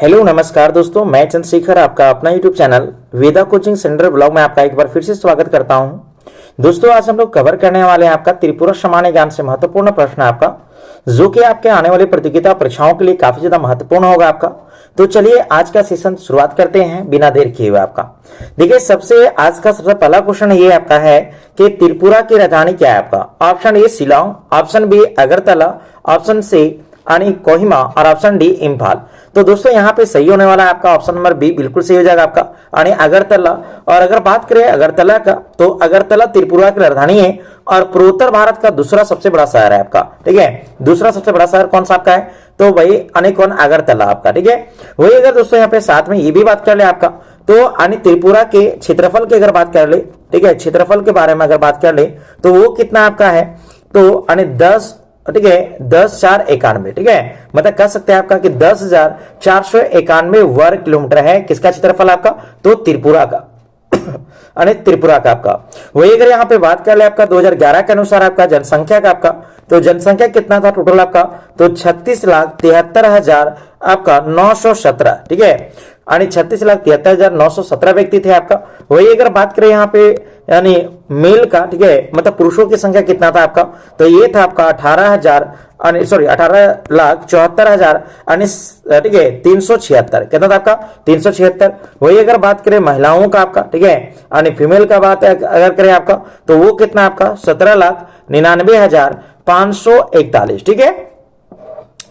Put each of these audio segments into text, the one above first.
Hello नमस्कार दोस्तों, मैं चंद्रशेखर आपका अपना यूट्यूब चैनल वेदा कोचिंग सेंटर ब्लॉग में आपका एक बार फिर से स्वागत करता हूं। दोस्तों आज हम लोग कवर करने वाले हैं आपका त्रिपुरा सामान्य ज्ञान से महत्वपूर्ण प्रश्न आपका, जो कि आपके आने वाली प्रतियोगिता परीक्षाओं के लिए काफी ज्यादा महत्वपूर्ण होगा आपका। तो चलिए आज का सेशन शुरुआत करते हैं बिना देर किए हुए आपका। देखिए आज का सबसे पहला क्वेश्चन ये आपका है कि त्रिपुरा की राजधानी क्या है आपका। Option A Shillong, option B Agartala, option C Kohima और ऑप्शन डी इम्फाल। तो दोस्तों यहाँ पे सही होने वाला है आपका ऑप्शन नंबर बी, बिल्कुल सही हो जाएगा आपका अगरतला। और अगर बात करें अगरतला का, तो अगरतला त्रिपुरा की राजधानी है और पूर्वोत्तर भारत का दूसरा सबसे बड़ा शहर है आपका। ठीक है, दूसरा सबसे बड़ा शहर कौन सा आपका है, तो वही अगरतला आपका। ठीक है, वही अगर दोस्तों यहाँ पे साथ में ये भी बात कर ले आपका, तो त्रिपुरा के क्षेत्रफल की अगर बात कर ले, ठीक है, क्षेत्रफल के बारे में अगर बात कर ले तो वो कितना आपका है, तो 10,491। ठीक है, मतलब कह सकते हैं आपका कि 10,491 वर्ग किलोमीटर है किसका क्षेत्रफल आपका, तो त्रिपुरा का त्रिपुरा का आपका। वही अगर यहाँ पे बात कर ले आपका 2011 के अनुसार आपका जनसंख्या का आपका, तो जनसंख्या कितना था टोटल आपका, तो 36,73,000 आपका 917। ठीक है, 36,73,917 व्यक्ति थे आपका। वही अगर बात करें यहाँ पे मेल का, ठीक है, मतलब पुरुषों की संख्या कितना था आपका, तो ये था आपका 18,74,000 ठीक है 376। कितना था आपका, 376। वही अगर बात करें महिलाओं का आपका, ठीक है, फीमेल का बात अगर करें आपका, तो वो कितना आपका 17,99,541। ठीक है,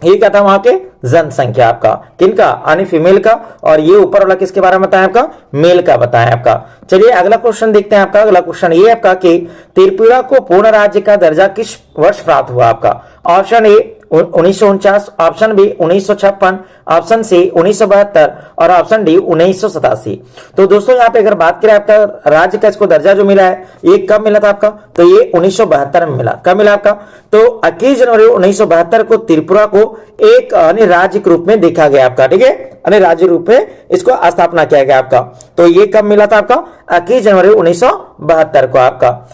ये क्या था वहां के जनसंख्या आपका, किनका फीमेल का, और ये ऊपर वाला किसके बारे में बताया आपका, मेल का बताया आपका। चलिए अगला क्वेश्चन देखते हैं आपका। अगला क्वेश्चन ये आपका कि त्रिपुरा को पूर्ण राज्य का दर्जा किस वर्ष प्राप्त हुआ आपका। Option A 1949, option B 1956, option C 1972 और ऑप्शन डी 1987। तो दोस्तों यहाँ पे अगर बात करें आपका राज्य का इसको दर्जा जो मिला है, ये कब मिला था आपका, तो ये 1972 में मिला। कब मिला आपका, तो 21 जनवरी 1972 को त्रिपुरा को एक राज्य के रूप में देखा गया आपका। ठीक है, राज्य रूप में इसको स्थापना किया गया आपका। तो ये कब मिला था आपका, 21 जनवरी 1972 को आपका।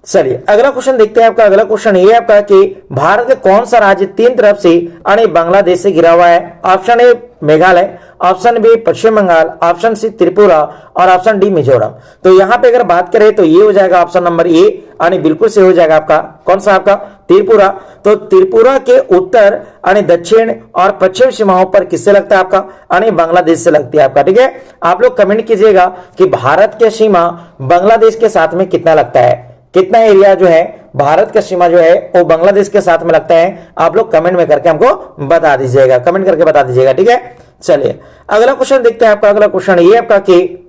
चलिए अगला क्वेश्चन देखते हैं आपका। अगला क्वेश्चन ये आपका कि भारत का कौन सा राज्य तीन तरफ से बांग्लादेश से घिरा हुआ है। Option A Meghalaya, option B Paschim Bangal, option C Tripura और ऑप्शन डी मिजोरम। तो यहाँ पे अगर बात करें तो ये हो जाएगा ऑप्शन नंबर ए, बिल्कुल से हो जाएगा आपका कौन सा आपका, त्रिपुरा। तो त्रिपुरा के उत्तर दक्षिण और पश्चिम सीमाओं पर किससे लगता है आपका, बांग्लादेश से लगती है आपका। ठीक है, आप लोग कमेंट कीजिएगा कि भारत की सीमा बांग्लादेश के साथ में कितना लगता है, कितना एरिया जो है भारत का सीमा जो है वो बांग्लादेश के साथ में लगता है। आप लोग कमेंट में करके हमको बता दीजिएगा, कमेंट करके बता दीजिएगा। ठीक है, चलिए अगला क्वेश्चन देखते हैं आपका। अगला क्वेश्चन ये आपका कि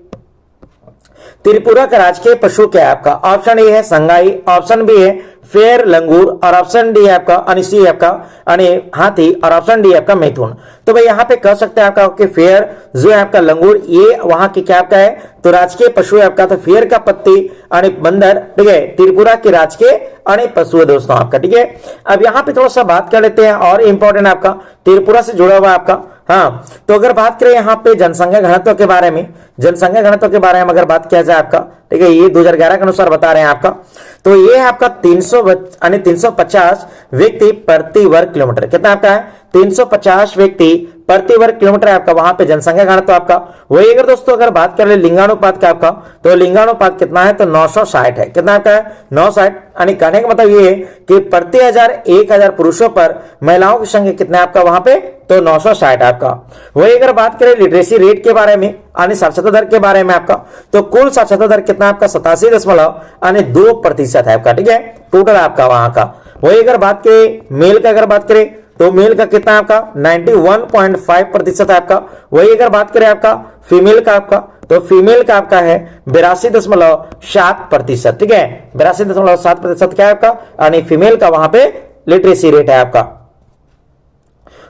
त्रिपुरा का राजकीय पशु क्या है आपका। ऑप्शन ए है संगाई, ऑप्शन बी है फेर लंगूर और ऑप्शन डी है आपका सी आपका हाथी और ऑप्शन डी आपका मैथुन। तो भाई यहाँ पे कह सकते हैं आपका कि फेयर जो है आपका लंगूर, ये वहां की क्या आपका है, तो राजकीय पशु है आपका। तो फेयर का पत्ती बंदर, ठीक है, त्रिपुरा के राजकीय पशु है दोस्तों आपका। ठीक है, अब यहाँ पे थोड़ा सा बात कर लेते हैं और इंपॉर्टेंट आपका त्रिपुरा से जुड़ा हुआ आपका। हाँ, तो अगर बात करें यहाँ पे जनसंख्या घनत्व के बारे में, जनसंख्या घनत्व के बारे में अगर बात किया जाए आपका, ठीक है, ये 2011 के अनुसार बता रहे हैं आपका, तो ये है आपका 350 व्यक्ति प्रति वर्ग किलोमीटर। कितना आपका है, 350 व्यक्ति प्रति वर्ग किलोमीटर है आपका वहां पे जनसंख्या घनत्व आपका। वही अगर दोस्तों अगर बात कर ले लिंगानुपात का आपका, तो लिंगानुपात कितना है, तो 960 है। कितना आपका है, 960। कहने का मतलब ये है कि प्रति 1000 पुरुषों पर महिलाओं की संख्या कितना है आपका वहां पे, तो 960 आपका। वही अगर बात करें लिटरेसी रेट के बारे में, साक्षरता दर के बारे में आपका, तो कुल साक्षरता दर कितना आपका 87.2% है आपका। ठीक है, टोटल आपका वहां का। वही अगर बात करें मेल का, अगर बात करें तो मेल का कितना आपका 91.5% है आपका। वही अगर बात करें आपका फीमेल का आपका, तो फीमेल का आपका है 82.7%। ठीक है, 82.7% क्या है आपका फीमेल का वहां पे लिटरेसी रेट है आपका।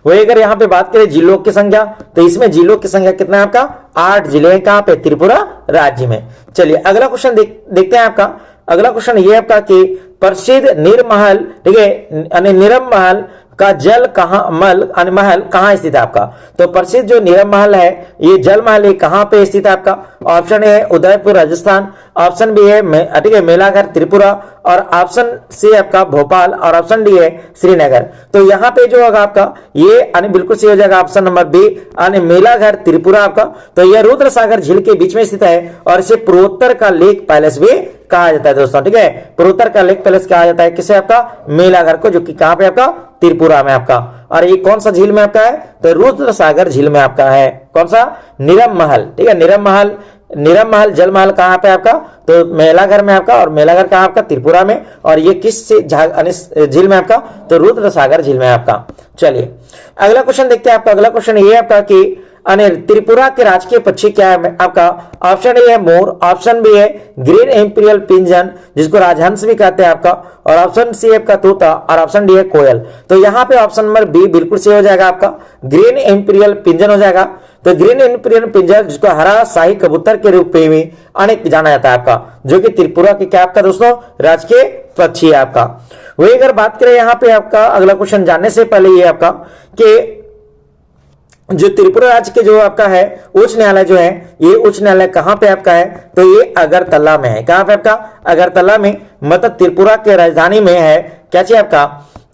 वही अगर यहाँ पे बात करें जिलों की संख्या, तो इसमें जिलों की संख्या कितना है आपका, 8 जिले हैं कहां पे, त्रिपुरा राज्य में। चलिए अगला क्वेश्चन देखते हैं आपका। अगला क्वेश्चन ये आपका कि प्रसिद्ध नीरमहल, ठीक है, नीरम महल का जल कहाँ महल कहाँ स्थित है आपका? तो प्रसिद्ध जो नीरम महल है, ये जल महल ये कहाँ पे स्थित है आपका? ऑप्शन ए है उदयपुर राजस्थान, ऑप्शन बी है ठीक है मेलाघर त्रिपुरा, और ऑप्शन सी आपका भोपाल, और ऑप्शन डी है श्रीनगर। तो यहाँ पे जो होगा आपका ये बिल्कुल सही हो जाएगा ऑप्शन नंबर बी मेलाघर त्रिपुरा आपका। तो यह रुद्र सागर झील के बीच में स्थित है और इसे पूर्वोत्तर का लेक पैलेस भी कहा जाता है दोस्तों, ठीक है। पूर्वोत्तर का लेक पैलेस कहा जाता है किसे? आपका मेलाघर को, जो कि कहां पे आपका? त्रिपुरा में आपका। और ये कौन सा झील में आपका है? तो रुद्र सागर झील में आपका है। कौन सा? नीरम महल, ठीक है। नीरम महल जल महल कहां पे आपका? तो मेलाघर में आपका। और मेलाघर कहां आपका? त्रिपुरा में। और ये किस झील में आपका? तो रुद्र सागर झील में आपका। चलिए अगला क्वेश्चन देखते हैं आपका। अगला क्वेश्चन ये आपका कि त्रिपुरा के राजकीय पक्षी क्या है आपका? ऑप्शन ए है मोर, ऑप्शन बी है ग्रीन इंपीरियल पिंजन जिसको राजहंस भी कहते हैं आपका, और ऑप्शन सी आपका तोता, और ऑप्शन डी है कोयल। तो यहाँ पे ऑप्शन नंबर बी बिल्कुल सही हो जाएगा आपका, ग्रीन इंपीरियल पिंजन हो जाएगा। तो ग्रीन इंपीरियल पिंजन जिसको हरा शाही कबूतर के रूप में भी अनेक जाना जाता है आपका, जो कि त्रिपुरा के क्या आपका दोस्तों राजकीय पक्षी है आपका। वही अगर बात करें यहाँ पे आपका अगला क्वेश्चन जानने से पहले ये आपका कि जो त्रिपुरा राज्य के जो आपका है उच्च न्यायालय जो है, ये उच्च न्यायालय कहां पे आपका है? तो ये अगरतला में है। कहां पे आपका? अगरतला में, मतलब त्रिपुरा के राजधानी में है क्या चीज आपका?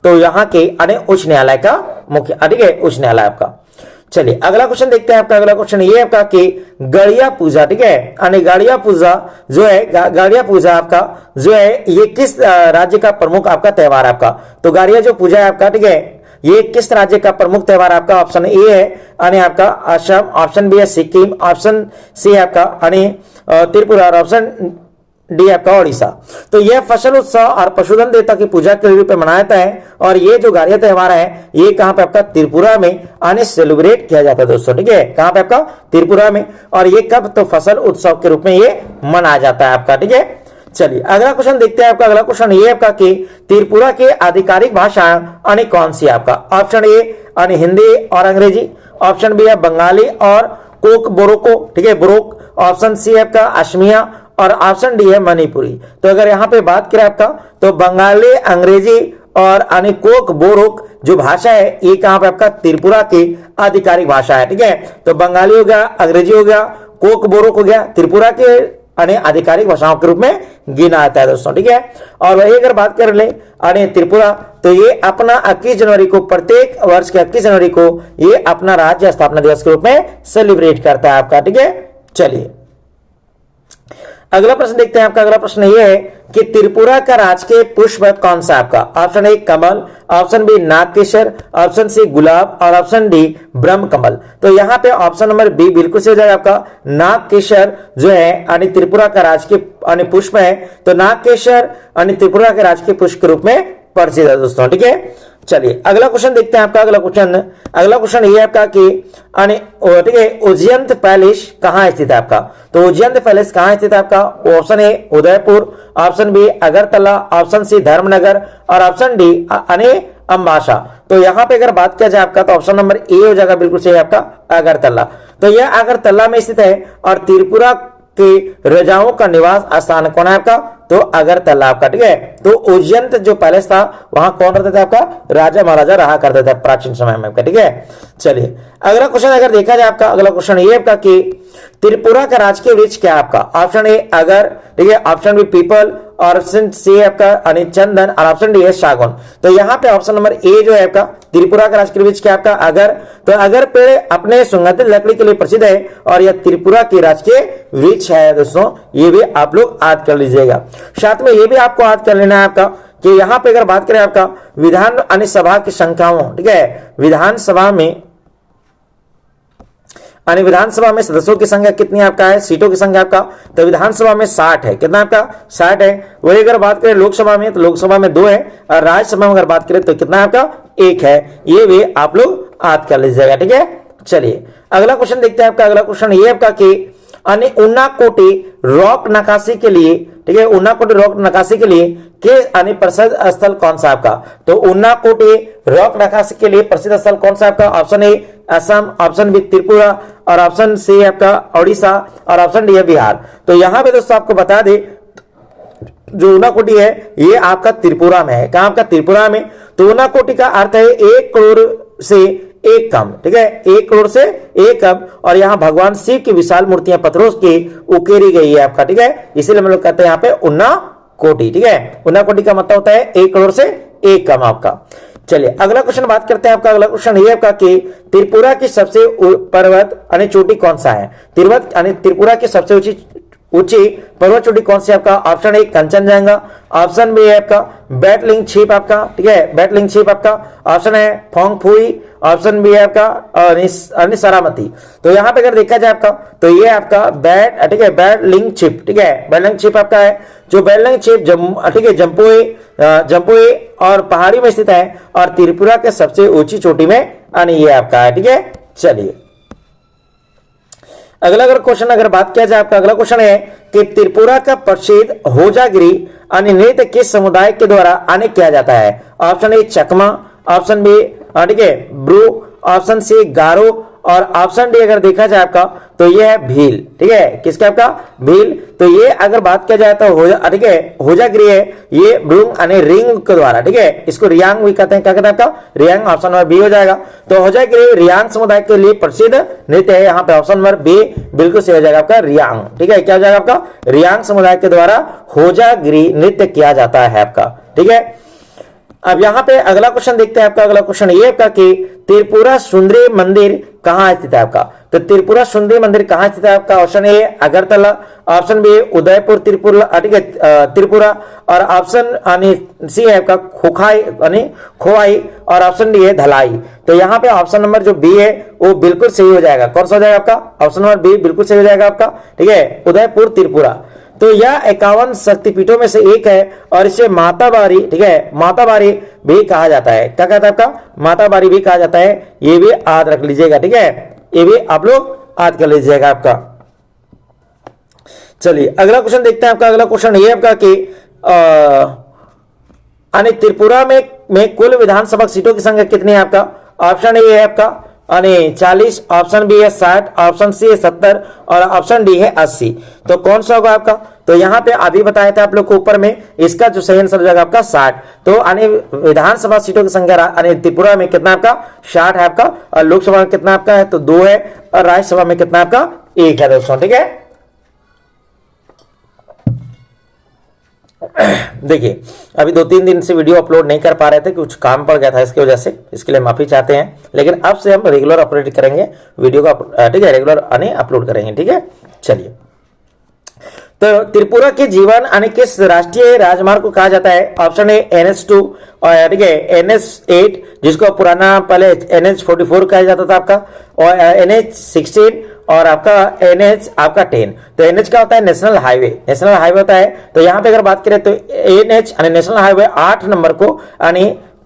तो यहाँ के उच्च न्यायालय का मुख्य, ठीक है, उच्च न्यायालय आपका। चलिए अगला क्वेश्चन देखते हैं आपका। अगला क्वेश्चन ये आपका कि गड़िया पूजा, ठीक है, गड़िया पूजा जो है, गड़िया पूजा आपका जो है ये किस राज्य का प्रमुख आपका त्योहार है आपका? तो गड़िया जो पूजा है आपका, ठीक है, ये किस राज्य का प्रमुख त्योहार आपका? ऑप्शन ए है आपका असम, ऑप्शन बी है सिक्किम, ऑप्शन सी है आपका त्रिपुरा, और ऑप्शन डी आपका ओडिशा। तो यह फसल उत्सव और पशुधन देवता की पूजा के रूप में मनाया जाता है, और ये जो गाड़िया त्योहार है ये कहां पे आपका? त्रिपुरा में सेलिब्रेट किया जाता है दोस्तों, ठीक है। कहां पे आपका? त्रिपुरा में। और ये कब? तो फसल उत्सव के रूप में ये मनाया जाता है आपका, ठीक है। चलिए अगला क्वेश्चन देखते हैं आपका। अगला क्वेश्चन ये आपका कि त्रिपुरा के आधिकारिक भाषा कौन सी है आपका? ऑप्शन ए हिंदी और अंग्रेजी, ऑप्शन बी है बंगाली और कोक बोरोको, ठीक है, बोरोक, ऑप्शन सी है आपका असमिया, और ऑप्शन डी है मणिपुरी। तो अगर यहाँ पे बात करें आपका तो बंगाली, अंग्रेजी और कोक बोरोक जो भाषा है ये कहां पे आपका? त्रिपुरा की आधिकारिक भाषा है, ठीक है। तो बंगाली हो गया, अंग्रेजी हो गया, कोक बोरोक हो गया, त्रिपुरा के आधिकारिक भाषाओं के रूप में गिना जाता है दोस्तों, ठीक है। और वही अगर बात कर ले त्रिपुरा, तो ये अपना 21 जनवरी को, प्रत्येक वर्ष के 21 जनवरी को ये अपना राज्य स्थापना दिवस के रूप में सेलिब्रेट करता है आपका, ठीक है। चलिए अगला प्रश्न देखते हैं आपका। अगला प्रश्न ये है कि त्रिपुरा का राजकीय पुष्प कौन सा आपका? ऑप्शन ए कमल, ऑप्शन बी नागकेशर, ऑप्शन सी गुलाब, और ऑप्शन डी ब्रह्म कमल। तो यहाँ पे ऑप्शन नंबर बी बिल्कुल सही हो जाएगा आपका, नागकेशर जो है त्रिपुरा का राजकीय पुष्प है। तो नागकेशर त्रिपुरा के राजकीय पुष्प के रूप में प्रसिद्ध है दोस्तों, ठीक है। चलिए अगला क्वेश्चन देखते हैं आपका। अगला क्वेश्चन ये आपका कि ठीक है उज्जैन पैलेस कहाँ स्थित है आपका? तो उज्जैन पैलेस कहाँ स्थित है आपका? Option A Udaipur, option B Agartala, option C Dharmanagar, और ऑप्शन डी अम्बासा। तो यहाँ पे अगर बात किया जाए आपका तो ऑप्शन नंबर ए हो जाएगा बिल्कुल सही आपका, अगरतला। तो यह अगरतला में स्थित है और त्रिपुरा के राजाओं का निवास स्थान कौन है आपका? तो अगरतला आपका, ठीक है। तो उज्जैन जो पैलेस था वहां कौन रहता था आपका? राजा महाराजा रहा करते थे प्राचीन समय में आपका, ठीक है। चलिए अगला क्वेश्चन अगर देखा जाए आपका, अगला क्वेश्चन ये आपका कि त्रिपुरा का राजकीय वृक्ष क्या है आपका? ऑप्शन ए अगर, ठीक है, ऑप्शन बी पीपल, और ऑप्शन सी आपका चंदन, और ऑप्शन डी है सागौन। तो यहाँ पे ऑप्शन नंबर ए जो है आपका त्रिपुरा का राजकीय वृक्ष क्या आपका? अगर। तो अगर पेड़ अपने सुगंधित लकड़ी के लिए प्रसिद्ध है और यह त्रिपुरा की राजकीय वृक्ष है दोस्तों, ये भी आप लोग याद कर लीजिएगा। साथ में ये भी आपको याद कर लेना है आपका कि यहाँ पे अगर बात करें आपका विधान सभा की संख्याओं, ठीक है, विधानसभा में सदस्यों की संख्या कितनी आपका है? सीटों की संख्या आपका? तो विधानसभा में 60 है। कितना आपका? 60 है। वही अगर बात करें लोकसभा में तो लोकसभा में 2 है, और राज्यसभा में अगर बात करें तो कितना आपका? 1 है। ये भी आप लोग याद कर लीजिएगा, ठीक है। चलिए अगला क्वेश्चन देखते हैं आपका। अगला क्वेश्चन ये आपका कि उन्नाकोटी रॉक नकाशी के लिए, ठीक है, उन्नाकोटी रॉक नकाशी के लिए के प्रसिद्ध स्थल कौन सा आपका? तो उन्नाकोटी रॉक नकाशी के लिए प्रसिद्ध स्थल कौन सा आपका? Option A Assam, option B Tripura, और ऑप्शन सी आपका ओडिशा, और ऑप्शन डी है बिहार। तो यहाँ पे दोस्तों आपको बता दें जो उन्नाकोटी है ये आपका त्रिपुरा में है। कहां आपका? त्रिपुरा में। तो ऊनाकोटि का अर्थ है 1 करोड़ से एक कम, ठीक है, 1 करोड़ से एक कम। और यहाँ भगवान शिव की विशाल मूर्तियां पत्थरों की उकेरी गई है आपका, ठीक है, इसीलिए हम लोग कहते हैं यहाँ पे ऊनाकोटि, ठीक है। ऊनाकोटि का मतलब होता है 1 करोड़ से एक कम आपका। चलिए अगला क्वेश्चन बात करते हैं आपका। अगला क्वेश्चन ये आपका कि त्रिपुरा की सबसे पर्वत यानी चोटी कौन सा है? त्रिपुरा की सबसे ऊंची पर्वत चोटी कौन सी है आपका? Option A Kanchenjunga, option B है आपका बैटलिंग छिप आपका, ठीक है, बैटलिंग छिप आपका, ऑप्शन है फोंगफुई, ऑप्शन बी है आपका सरामती। तो यहाँ पे अगर देखा जाए आपका तो ये आपका ठीक है, बैटलिंग छिप, ठीक है, बैटलिंग छिप आपका है। जो बैटलिंग छिप ठीक है जम्पुई और पहाड़ी में स्थित है और त्रिपुरा के सबसे ऊंची चोटी में ये आपका है, ठीक है। चलिए अगला क्वेश्चन अगर बात किया जाए आपका, अगला क्वेश्चन है कि त्रिपुरा का प्रसिद्ध होजागिरी नृत्य किस समुदाय के द्वारा किया जाता है? Option A Chakma, option B ठीक है ब्रू, ऑप्शन सी गारो और ऑप्शन डी अगर देखा जाए आपका तो ये है भील, ठीक है, किसका आपका? भील। तो ये अगर बात किया जाए तो ठीक है होजागिरी है ये ब्रूंग रिंग के द्वारा, ठीक है, इसको रियांग भी कहते हैं, क्या कहते हैं आपका? रियांग। ऑप्शन नंबर बी हो जाएगा। तो होजागिरी रियांग समुदाय के लिए प्रसिद्ध नृत्य है, यहाँ पे ऑप्शन नंबर बी बिल्कुल सही हो जाएगा आपका, रियांग, ठीक है, क्या हो जाएगा आपका? रियांग समुदाय के द्वारा होजागिरी नृत्य किया जाता है आपका, ठीक है। अब यहाँ पे अगला क्वेश्चन देखते हैं आपका। अगला क्वेश्चन ये आपका कि त्रिपुरा सुंदरी मंदिर कहाँ स्थित है आपका? तो त्रिपुरा सुंदरी मंदिर कहाँ स्थित है आपका? Option A Agartala, option B Udaipur ठीक है त्रिपुरा और ऑप्शन सी है आपका खोवाई और ऑप्शन डी है धलाई। तो यहाँ पे ऑप्शन नंबर जो बी है वो बिल्कुल सही हो जाएगा। कौन सा हो जाएगा आपका? ऑप्शन नंबर बी बिल्कुल सही हो जाएगा आपका, ठीक है, उदयपुर त्रिपुरा। तो यह 51 शक्तिपीठों में से एक है और इसे माताबारी, ठीक है, माताबारी भी कहा जाता है। क्या कहता है आपका? माताबारी भी कहा जाता है। ये भी याद रख लीजिएगा, ठीक है, ये भी आप लोग याद कर लीजिएगा आपका। चलिए अगला क्वेश्चन देखते हैं आपका। अगला क्वेश्चन ये आपका कि त्रिपुरा में कुल विधानसभा सीटों की संख्या कितनी है आपका? ऑप्शन ए है आपका 40, ऑप्शन बी है 60, ऑप्शन सी है 70 और ऑप्शन डी है 80। तो कौन सा होगा आपका? तो यहाँ पे अभी बताया था आप लोग को ऊपर में, इसका जो सही आंसर हो जाएगा आपका 60। तो विधानसभा सीटों की संख्या त्रिपुरा में कितना आपका? 60 है आपका। और लोकसभा में कितना आपका है? तो 2 है। और राज्यसभा में कितना आपका? 1 है दोस्तों, ठीक है। देखिए अभी 2-3 दिन से वीडियो अपलोड नहीं कर पा रहे थे, कुछ काम पड़ गया था, इसकी वजह से, इसके लिए माफी चाहते हैं। लेकिन अब से हम रेगुलर अपलोड करेंगे वीडियो का, ठीक है, रेगुलर अपलोड करेंगे, ठीक है। चलिए तो त्रिपुरा के जीवन किस राष्ट्रीय राजमार्ग को कहा जाता है? ऑप्शन ए NH2 और ठीक है NH8 जिसको पुराना पहले NH44 कहा जाता था आपका, और NH16 और आपका NH आपका 10। तो NH का होता है नेशनल हाईवे, नेशनल हाईवे होता है। तो यहाँ पे अगर बात करें तो NH नेशनल हाईवे 8 नंबर को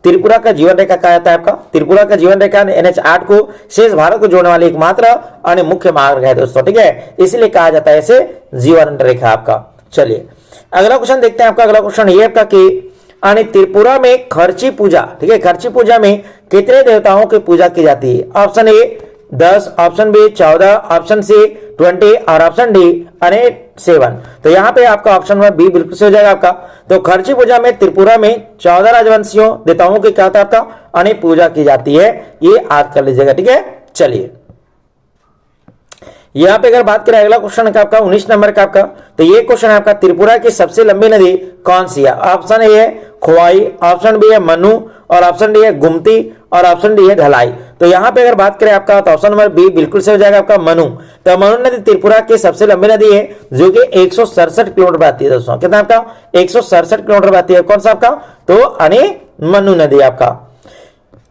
त्रिपुरा का जीवन रेखा कहा जाता है आपका। त्रिपुरा का जीवन रेखा NH8 को शेष भारत को जोड़ने वाली एकमात्र मुख्य मार्ग है दोस्तों, ठीक है, इसलिए कहा जाता है इसे जीवन रेखा आपका। चलिए अगला क्वेश्चन देखते हैं आपका। अगला क्वेश्चन ये आपका कि त्रिपुरा में खर्ची पूजा, ठीक है, खर्ची पूजा में कितने देवताओं की पूजा की जाती है? Option A 10, option B 14, option C 20 और ऑप्शन डी 7। तो यहाँ पे आपका ऑप्शन में बी बिल्कुल से हो जाएगा आपका। तो खर्ची पूजा में त्रिपुरा में 14 राजवंशियों देवताओं की क्या होता है आपका? पूजा की जाती है, ये याद कर लीजिएगा, ठीक है। चलिए यहाँ पे अगर बात करें अगला क्वेश्चन का आपका 19 नंबर का आपका, तो ये क्वेश्चन है आपका त्रिपुरा की सबसे लंबी नदी कौन सी है? ऑप्शन ए है खोवाई, ऑप्शन बी है मनु और ऑप्शन डी है गुमती और ऑप्शन डी है धलाई। तो यहाँ पे अगर बात करें आपका तो ऑप्शन नंबर बी बिल्कुल से हो जाएगा आपका मनु। तो मनु नदी त्रिपुरा की सबसे लंबी नदी है जो कि 167 किलोमीटर बहती है दोस्तों। कितना आपका? 167 किलोमीटर बहती है। कौन सा आपका? तो मनु नदी आपका।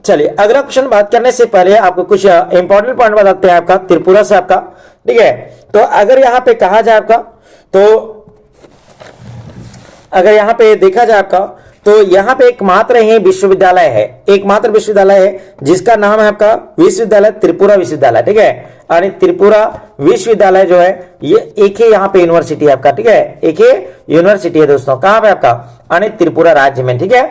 चलिए अगला क्वेश्चन बात करने से पहले आपको कुछ इंपॉर्टेंट पॉइंट बताते हैं आपका त्रिपुरा से आपका, ठीक है। तो अगर यहाँ पे कहा जाए आपका, तो अगर यहाँ पे देखा जाए आपका तो यहाँ पे एकमात्र ही विश्वविद्यालय है, एकमात्र विश्वविद्यालय है जिसका नाम है आपका विश्वविद्यालय त्रिपुरा विश्वविद्यालय, ठीक है। यानी त्रिपुरा विश्वविद्यालय जो है ये एक ही यहाँ पे यूनिवर्सिटी है आपका, ठीक है, एक ही यूनिवर्सिटी है दोस्तों। कहाँ पे आपका? त्रिपुरा राज्य में, ठीक है।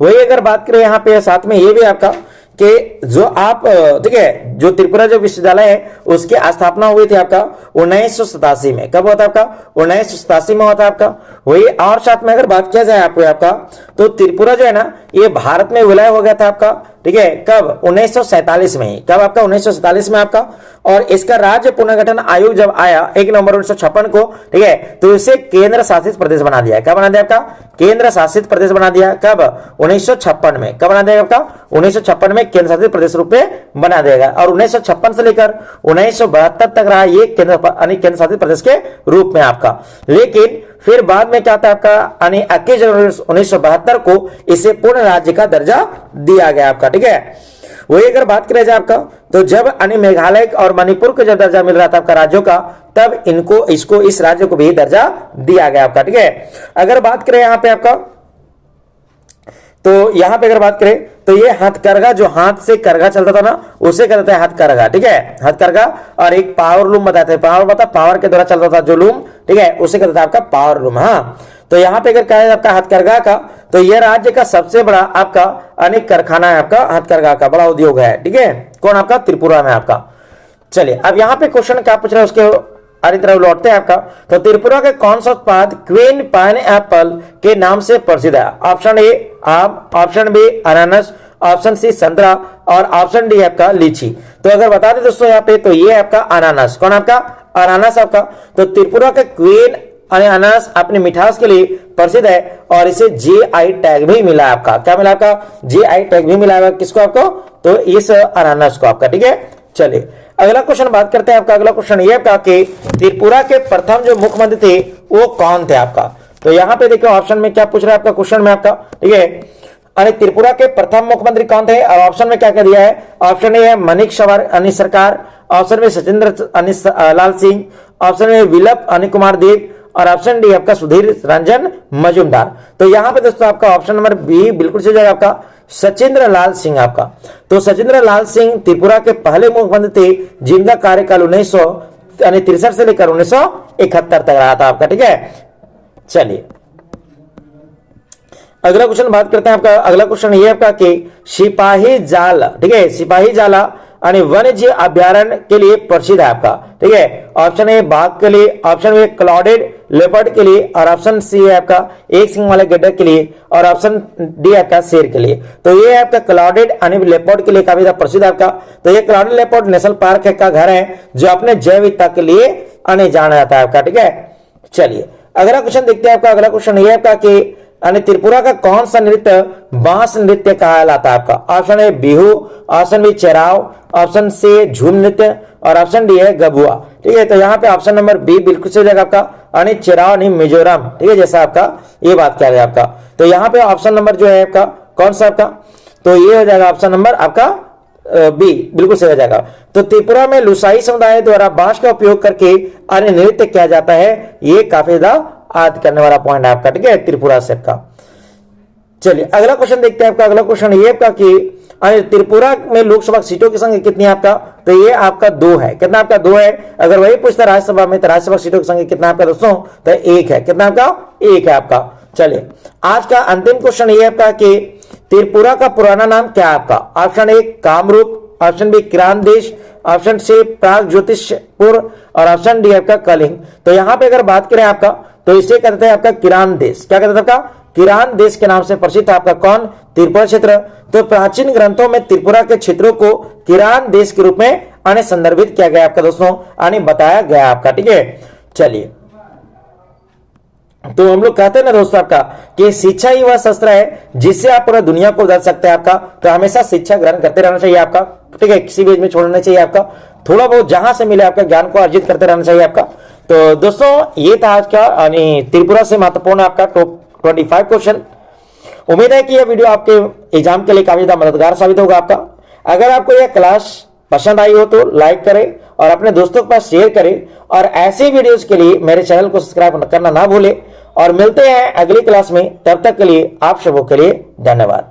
वही अगर बात करें यहाँ पे साथ में ये भी आपका कि जो आप, ठीक है, जो त्रिपुरा जो विश्वविद्यालय है उसकी स्थापना हुई थी आपका 1987 में। कब हुआ था आपका? 1987 में हुआ था आपका। वही और साथ में अगर बात किया जाए आपको आपका, तो त्रिपुरा जो है ना ये भारत में विलय हो गया था आपका, ठीक है, कब 1947 में, कब आपका 1947 में आपका। और इसका राज्य पुनर्गठन आयोग जब आया 1 नवंबर 1956 को, ठीक है, तो इसे केंद्र शासित प्रदेश बना दिया। क्या बना दिया आपका? केंद्र शासित प्रदेश बना दिया। कब? 1956 में। कब बना दिया आपका? 1956 में केंद्र शासित प्रदेश रूप में बना देगा। और 1956 से लेकर 1972 तक रहा ये केंद्र शासित प्रदेश के रूप में आपका। लेकिन फिर बाद में क्या था आपका, 21 जनवरी 1972 को इसे पूर्ण राज्य का दर्जा दिया गया आपका, ठीक है। वही अगर बात करें जाए आपका, तो जब मेघालय और मणिपुर को जब दर्जा मिल रहा था आपका राज्यों का, तब इसको इस राज्य को भी दर्जा दिया गया आपका, ठीक है। अगर बात करें यहाँ पे आपका, तो यहां पे अगर बात करें तो ये हथकरघा, जो हाथ से करघा चलता था ना, उसे कहते हैं हथकरघा, ठीक है, हथकरघा। और एक पावर लूम बताते हैं, पावर के द्वारा चलता था जो लूम, ठीक है, उसे कहते थे आपका पावर लूम। हाँ, तो यहां पे अगर कहा जाए आपका हथकरघा का, तो यह राज्य का सबसे बड़ा आपका अनेक कारखाना है आपका, हथकरघा का बड़ा उद्योग है, ठीक है। कौन? आपका त्रिपुरा में आपका। चलिए अब यहां पे क्वेश्चन क्या पूछ रहे हैं उसके आरी तरफ लौटते हैं आपका। तो त्रिपुरा के कौन सा उत्पाद क्वीन पाइन एप्पल के नाम से प्रसिद्ध है? ऑप्शन ए आम, ऑप्शन बी अनानास, ऑप्शन सी संतरा और ऑप्शन डी आपका लीची। तो अगर बता दें दोस्तों यहाँ पे, तो ये आपका अनानास। कौन आपका? अनानास आपका। तो त्रिपुरा के क्वीन अनानास अपनी मिठास के लिए प्रसिद्ध है और इसे जीआई टैग भी मिला है आपका। क्या मिला आपका? जीआई टैग भी मिला है किसको? आपको, तो इस अनानास को आपका, ठीक है। चलिए अगला क्वेश्चन बात करते हैं आपका। अगला क्वेश्चन ये आपका कि त्रिपुरा के प्रथम जो मुख्यमंत्री थे वो कौन थे आपका? तो यहाँ पे देखो ऑप्शन में क्या पूछ रहा है आपका क्वेश्चन में आपका, ठीक है। अरे त्रिपुरा के प्रथम मुख्यमंत्री कौन थे? और ऑप्शन में क्या क्या दिया है? ऑप्शन ए है मणिक सवार सरकार, ऑप्शन में सचिंद्र लाल सिंह, ऑप्शन में विलप अनिल कुमार देव और ऑप्शन डी आपका सुधीर रंजन मजूमदार। तो यहाँ पे दोस्तों आपका ऑप्शन नंबर बी बिल्कुल सही जाएगा आपका, सचिंद्र लाल सिंह आपका। तो सचिंद्र लाल सिंह त्रिपुरा के पहले मुख्यमंत्री थे जिनका कार्यकाल 1963 से लेकर 1971 तक रहा था आपका, ठीक है। चलिए अगला क्वेश्चन बात करते हैं आपका। अगला क्वेश्चन ये आपका कि सिपाही जाल, ठीक है, सिपाही जाला यानी वन्य जीव अभ्यारण्य के लिए प्रसिद्ध है आपका, ठीक है। ऑप्शन ए बाघ के लिए, ऑप्शन बी क्लॉडेड लेपर्ड के लिए और ऑप्शन सी है आपका एक सिंह वाले गड्ढे के लिए और ऑप्शन डी आपका शेर के लिए। तो ये आपका क्लॉडेड यानी लेपर्ड के लिए काफी ज्यादा प्रसिद्ध है आपका। तो ये क्लॉडेड लेपर्ड नेशनल पार्क का घर है जो अपने जैव विविधता के लिए आने जाना जाता है आपका, ठीक है। चलिए अगला क्वेश्चन देखते हैं आपका। अगला क्वेश्चन ये आपका कि त्रिपुरा का कौन सा नृत्य बांस नृत्य कहलाता है आपका? Option A Bihu, option B Cheraw, option C Jhum नृत्य और ऑप्शन डी है गबुआ, ठीक है। तो यहाँ पे ऑप्शन नंबर बी बिल्कुल सही हो जाएगा आपका, यानी चेराव नहीं मिजोरम, ठीक है, जैसा आपका ये बात किया गया आपका। तो यहाँ पे ऑप्शन नंबर जो है आपका कौन सा आपका, तो ये हो जाएगा ऑप्शन नंबर आपका बी बिल्कुल सही हो जाएगा। तो त्रिपुरा में लुसाई समुदाय द्वारा बांस का उपयोग करके अन्य नृत्य किया जाता है, ये काफी ज्यादा याद करने वाला पॉइंट है आपका, ठीक है, त्रिपुरा से आपका। चलिए अगला क्वेश्चन देखते हैं आपका। अगला क्वेश्चन ये आपका कि त्रिपुरा में लोकसभा सीटों की संख्या कितनी है आपका? तो ये आपका 2 है। कितना आपका? 2 है। अगर वही पूछता राज्यसभा में तो राज्यसभा सीटों की संख्या कितना आपका दोस्तों? तो 1 है। कितना आपका? 1 है आपका। चलिए आज का अंतिम क्वेश्चन ये आपका कि त्रिपुरा का पुराना नाम क्या है आपका? Option A Kamrup, option B किरान देश, ऑप्शन सी प्राग ज्योतिषपुर और ऑप्शन डी आपका कलिंग। तो यहाँ पे अगर बात करें आपका, तो इसे कहते हैं आपका किरान देश। क्या कहते हैं आपका? किरान देश के नाम से प्रसिद्ध है आपका कौन? त्रिपुरा क्षेत्र। तो प्राचीन ग्रंथों में त्रिपुरा के क्षेत्रों को किरान देश के रूप में संदर्भित किया गया आपका दोस्तों, यानी बताया गया आपका, ठीक है। चलिए तो हम लोग कहते हैं ना दोस्तों आपका कि शिक्षा ही वह शस्त्र है जिससे आप पूरा दुनिया को बदल सकते हैं आपका। तो हमेशा शिक्षा ग्रहण करते रहना चाहिए आपका, ठीक है, किसी भी एज में छोड़ना चाहिए आपका। थोड़ा बहुत जहां से मिले आपका ज्ञान को अर्जित करते रहना चाहिए आपका। तो दोस्तों ये था आज का यानी त्रिपुरा से महत्वपूर्ण आपका टॉप 25 क्वेश्चन। उम्मीद है कि यह वीडियो आपके एग्जाम के लिए काफी ज्यादा मददगार साबित होगा आपका। अगर आपको यह क्लास पसंद आई हो तो लाइक करें और अपने दोस्तों के पास शेयर करें और ऐसे वीडियोस के लिए मेरे चैनल को सब्सक्राइब करना ना भूलें। और मिलते हैं अगली क्लास में, तब तक के लिए आप सबों के लिए धन्यवाद।